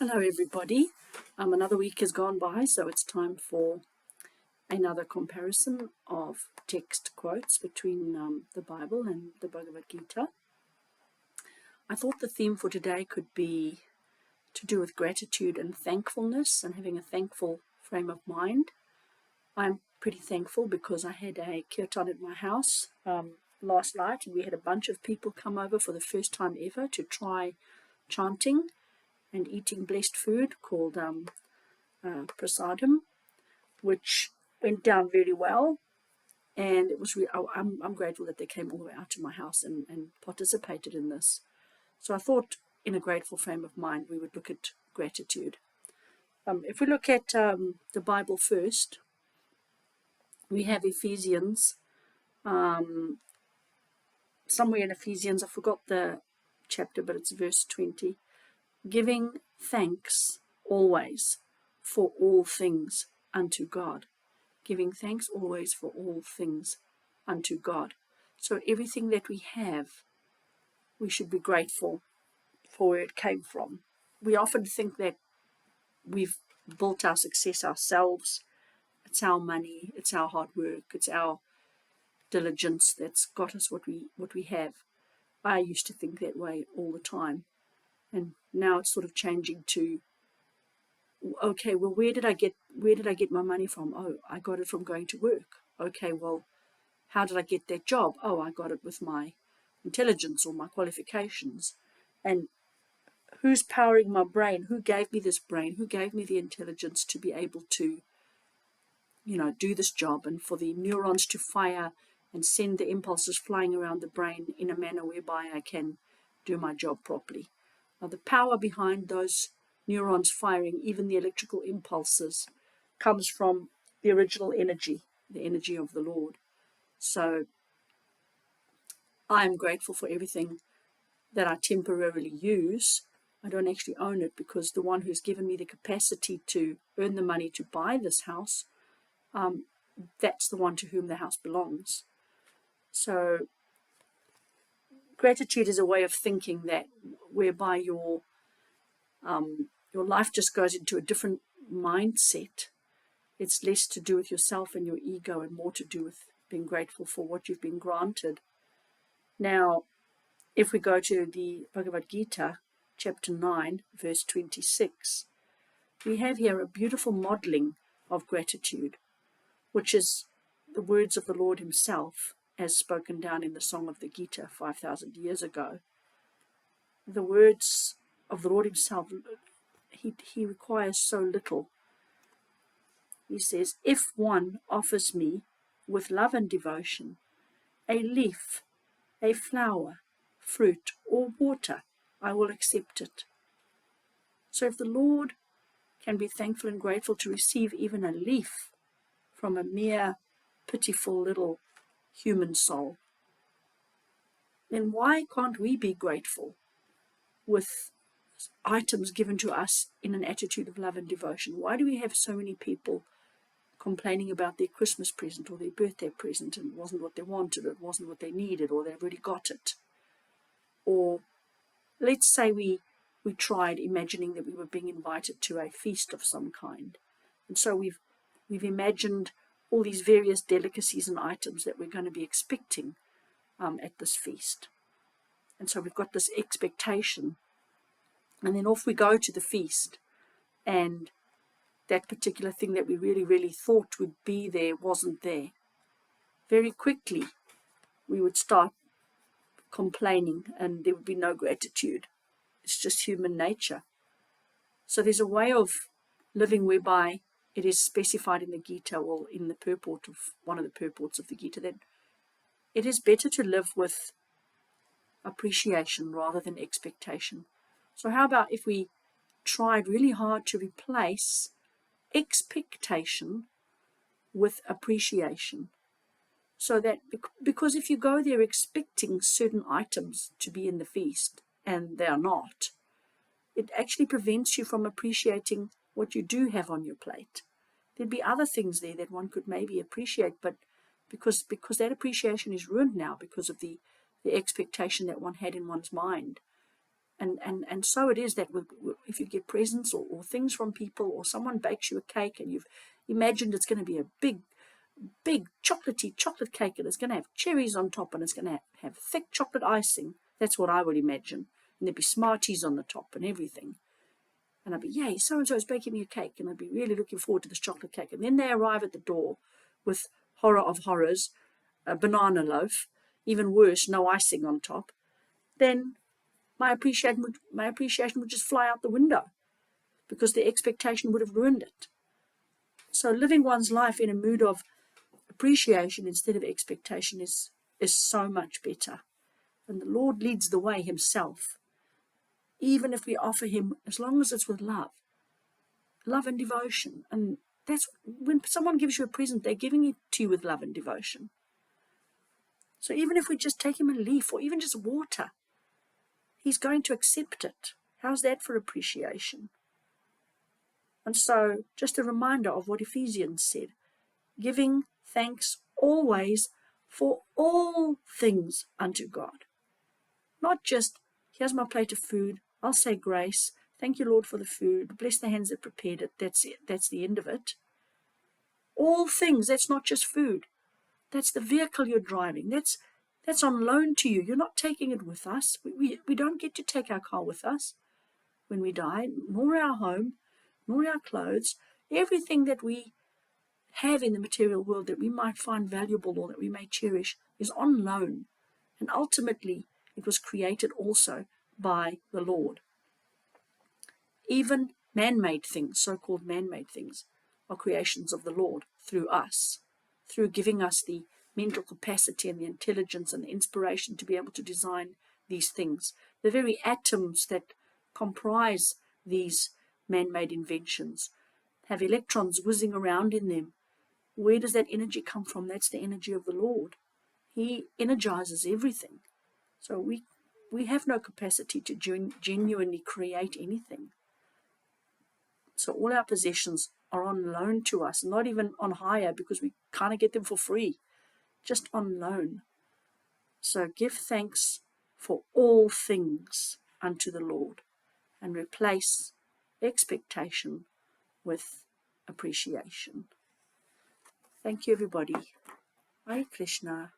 Hello everybody. Another week has gone by, so it's time for another comparison of text quotes between the Bible and the Bhagavad Gita. I thought the theme for today could be to do with gratitude and thankfulness and having a thankful frame of mind. I'm pretty thankful because I had a kirtan at my house last night, and we had a bunch of people come over for the first time ever to try chanting and eating blessed food called prasadam, which went down very well. And it was I'm grateful that they came all the way out to my house and participated in this. So I thought, in a grateful frame of mind, we would look at gratitude. If we look at the Bible first, we have Ephesians. Somewhere in Ephesians, I forgot the chapter, but it's verse 20. Giving thanks always for all things unto God. Giving thanks always for all things unto God. So everything that we have, we should be grateful for where it came from. We often think that we've built our success ourselves. It's our money, it's our hard work, it's our diligence that's got us what we have. I used to think that way all the time. And now it's sort of changing to, okay, well, where did I get my money from? Oh, I got it from going to work. Okay, well, how did I get that job? Oh, I got it with my intelligence or my qualifications. And who's powering my brain? Who gave me this brain? Who gave me the intelligence to be able to, do this job, and for the neurons to fire and send the impulses flying around the brain in a manner whereby I can do my job properly. Now, the power behind those neurons firing, even the electrical impulses, comes from the original energy, the energy of the Lord. So I am grateful for everything that I temporarily use. I don't actually own it, because the one who's given me the capacity to earn the money to buy this house, that's the one to whom the house belongs. So gratitude is a way of thinking that whereby your life just goes into a different mindset. It's less to do with yourself and your ego and more to do with being grateful for what you've been granted. Now, if we go to the Bhagavad Gita, chapter 9, verse 26, we have here a beautiful modeling of gratitude, which is the words of the Lord himself, as spoken down in the Song of the Gita 5,000 years ago. The words of the Lord himself, he requires so little. He says, if one offers me with love and devotion a leaf, a flower, fruit, or water, I will accept it. So if the Lord can be thankful and grateful to receive even a leaf from a mere pitiful little human soul, then why can't we be grateful with items given to us in an attitude of love and devotion? Why do we have so many people complaining about their Christmas present or their birthday present, and it wasn't what they wanted, it wasn't what they needed, or they've already got it? Or let's say we tried imagining that we were being invited to a feast of some kind, and so we've imagined all these various delicacies and items that we're going to be expecting at this feast. And so we've got this expectation, and then off we go to the feast, and that particular thing that we really, really thought would be there wasn't there. Very quickly we would start complaining, and there would be no gratitude. It's just human nature. So there's a way of living whereby it is specified in the Gita, or in the purport of one of the purports of the Gita, that it is better to live with appreciation rather than expectation. So how about if we tried really hard to replace expectation with appreciation? So that, because if you go there expecting certain items to be in the feast and they are not, it actually prevents you from appreciating what you do have on your plate. There'd be other things there that one could maybe appreciate, but because that appreciation is ruined now because of the expectation that one had in one's mind. And so it is that if you get presents or things from people, or someone bakes you a cake and you've imagined it's going to be a big chocolatey chocolate cake, and it's going to have cherries on top, and it's going to have thick chocolate icing. That's what I would imagine. And there'd be Smarties on the top and everything. And I'd be, yay, so-and-so is baking me a cake, and I'd be really looking forward to this chocolate cake. And then they arrive at the door with horror of horrors, a banana loaf, even worse, no icing on top. Then my appreciation would just fly out the window, because the expectation would have ruined it. So living one's life in a mood of appreciation instead of expectation is so much better. And the Lord leads the way himself, even if we offer him, as long as it's with love and devotion. And that's when someone gives you a present, they're giving it to you with love and devotion. So even if we just take him a leaf or even just water, he's going to accept it. How's that for appreciation? And so just a reminder of what Ephesians said, giving thanks always for all things unto God. Not just, here's my plate of food, I'll say grace, thank you, Lord, for the food, bless the hands that prepared it, that's it, that's the end of it. All things, that's not just food, that's the vehicle you're driving, that's on loan to you, you're not taking it with us. We don't get to take our car with us when we die, nor our home, nor our clothes. Everything that we have in the material world that we might find valuable or that we may cherish is on loan. And ultimately, it was created also by the Lord. Even man-made things, so-called man-made things, are creations of the Lord through us, through giving us the mental capacity and the intelligence and the inspiration to be able to design these things. The very atoms that comprise these man-made inventions have electrons whizzing around in them. Where does that energy come from? That's the energy of the Lord. He energizes everything. So we have no capacity to genuinely create anything. So all our possessions are on loan to us, not even on hire, because we kind of get them for free, just on loan. So give thanks for all things unto the Lord, and replace expectation with appreciation. Thank you, everybody. Hare Krishna.